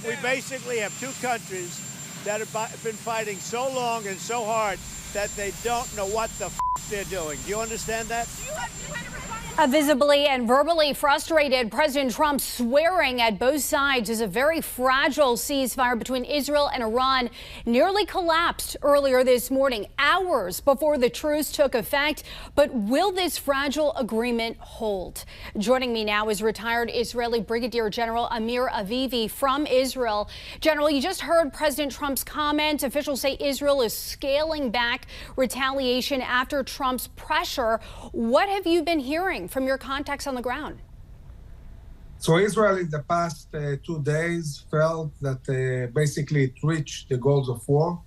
we basically have two countries that have been fighting so long and so hard that they don't know what the they're doing. Do you understand that? Visibly and verbally frustrated, President Trump swearing at both sides as a very fragile ceasefire between Israel and Iran nearly collapsed earlier this morning, hours before the truce took effect. But will this fragile agreement hold? Joining me now is retired Israeli Brigadier General Amir Avivi from Israel. General, you just heard President Trump's comment. Officials say Israel is scaling back retaliation after Trump's pressure. What have you been hearing from your contacts on the ground? So Israel in the past 2 days felt that basically it reached the goals of war.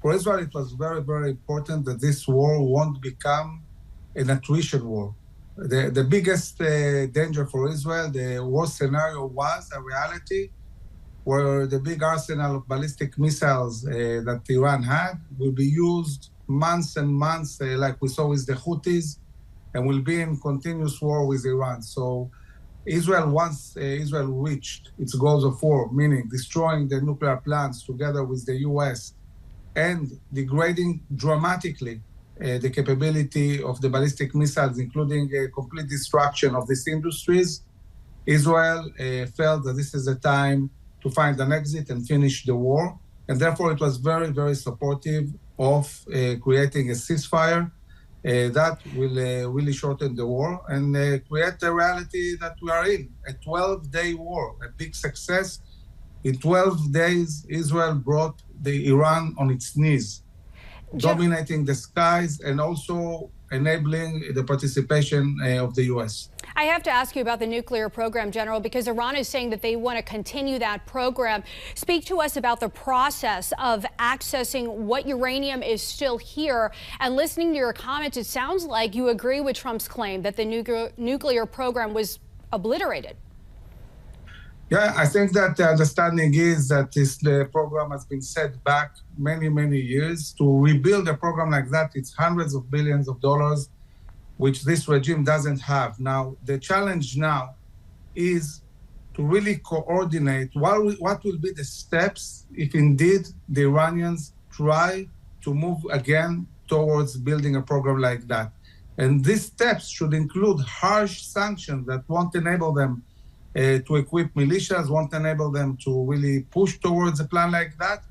For Israel, it was very, very important that this war won't become an attrition war. The biggest danger for Israel, the worst scenario was a reality where the big arsenal of ballistic missiles that Iran had will be used months and months, like we saw with the Houthis, and will be in continuous war with Iran. So Israel, once Israel reached its goals of war, meaning destroying the nuclear plants together with the US and degrading dramatically the capability of the ballistic missiles, including complete destruction of these industries, Israel felt that this is the time to find an exit and finish the war. And therefore, it was very, very supportive of creating a ceasefire that will really shorten the war and create the reality that we are in, a 12-day war, a big success. In 12 days, Israel brought the Iran on its knees, dominating the skies and also enabling the participation of the U.S. I have to ask you about the nuclear program, General, because Iran is saying that they want to continue that program. Speak to us about the process of accessing what uranium is still here. And listening to your comments, it sounds like you agree with Trump's claim that the nuclear program was obliterated. Yeah, I think that the understanding is that the program has been set back many, many years. To rebuild a program like that, it's hundreds of billions of dollars, which this regime doesn't have. Now, the challenge now is to really coordinate what will be the steps if indeed the Iranians try to move again towards building a program like that. And these steps should include harsh sanctions that won't enable them to equip militias, won't enable them to really push towards a plan like that.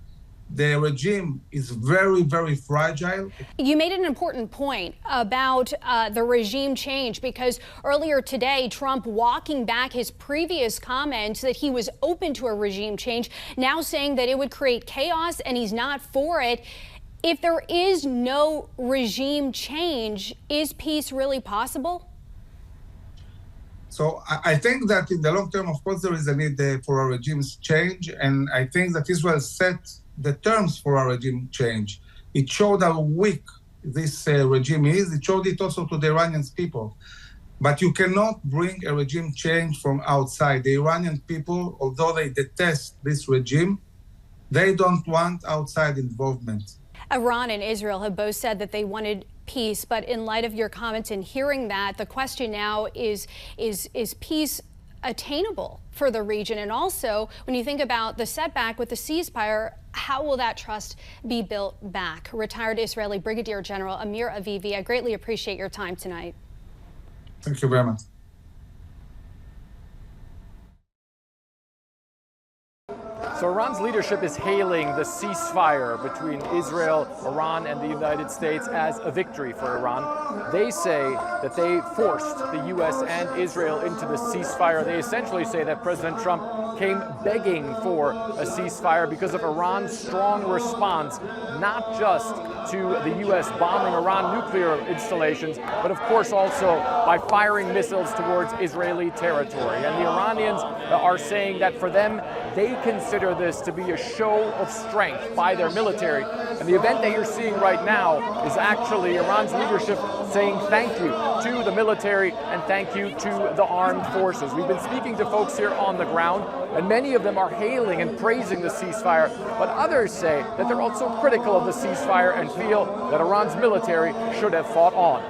The regime is very, very fragile. You made an important point about the regime change, because earlier today, Trump walking back his previous comments that he was open to a regime change, now saying that it would create chaos and he's not for it. If there is no regime change, is peace really possible? So I think that in the long term, of course, there is a need for a regime change. And I think that Israel set the terms for a regime change. It showed how weak this regime is. It showed it also to the Iranian people. But you cannot bring a regime change from outside. The Iranian people, although they detest this regime, they don't want outside involvement. Iran and Israel have both said that they wanted peace, but in light of your comments and hearing that, the question now is peace attainable for the region? And also, when you think about the setback with the ceasefire, how will that trust be built back? Retired Israeli Brigadier General Amir Avivi, I greatly appreciate your time tonight. Thank you very much. So Iran's leadership is hailing the ceasefire between Israel, Iran, and the United States as a victory for Iran. They say that they forced the U.S. and Israel into the ceasefire. They essentially say that President Trump came begging for a ceasefire because of Iran's strong response, not just to the U.S. bombing Iran nuclear installations, but of course also by firing missiles towards Israeli territory. And the Iranians are saying that for them, they consider this to be a show of strength by their military. And the event that you're seeing right now is actually Iran's leadership saying thank you to the military and thank you to the armed forces. We've been speaking to folks here on the ground, and many of them are hailing and praising the ceasefire, but others say that they're also critical of the ceasefire and feel that Iran's military should have fought on.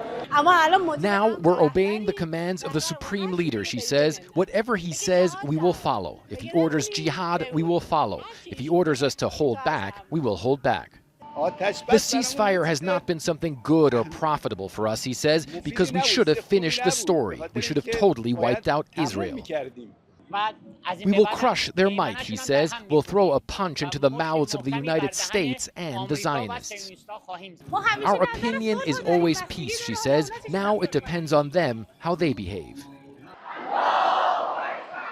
Now we're obeying the commands of the supreme leader, she says. Whatever he says, we will follow. If he orders jihad, we will follow. If he orders us to hold back, we will hold back. The ceasefire has not been something good or profitable for us, he says, because we should have finished the story. We should have totally wiped out Israel. We will crush their might, he says. We'll throw a punch into the mouths of the United States and the Zionists. Our opinion is always peace, she says. Now it depends on them how they behave.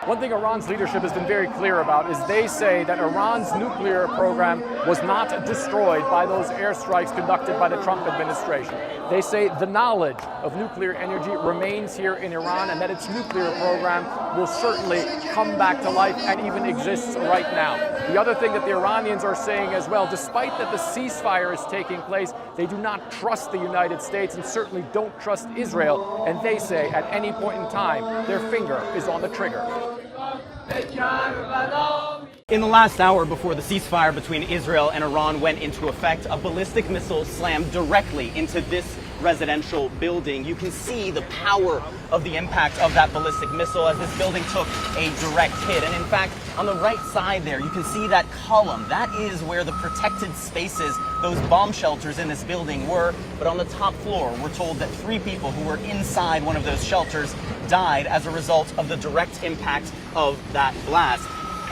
One thing Iran's leadership has been very clear about is they say that Iran's nuclear program was not destroyed by those airstrikes conducted by the Trump administration. They say the knowledge of nuclear energy remains here in Iran and that its nuclear program will certainly come back to life and even exists right now. The other thing that the Iranians are saying as well, despite that the ceasefire is taking place, they do not trust the United States and certainly don't trust Israel. And they say at any point in time, their finger is on the trigger. In the last hour before the ceasefire between Israel and Iran went into effect, a ballistic missile slammed directly into this residential building. You can see the power of the impact of that ballistic missile as this building took a direct hit. And in fact, on the right side there, you can see that column. That is where the protected spaces, those bomb shelters in this building were. But on the top floor, we're told that 3 people who were inside one of those shelters died as a result of the direct impact of that blast.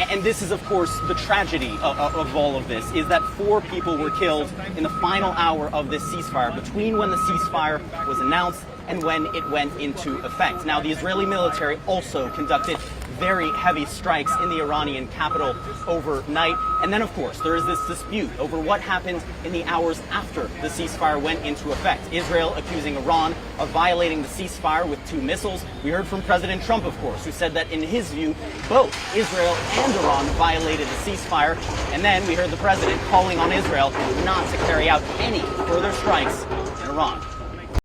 And this is, of course, the tragedy of all of this, is that 4 people were killed in the final hour of this ceasefire, between when the ceasefire was announced and when it went into effect. Now, the Israeli military also conducted very heavy strikes in the Iranian capital overnight. And then, of course, there is this dispute over what happened in the hours after the ceasefire went into effect. Israel accusing Iran of violating the ceasefire with 2 missiles. We heard from President Trump, of course, who said that in his view, both Israel and Iran violated the ceasefire. And then we heard the president calling on Israel not to carry out any further strikes in Iran.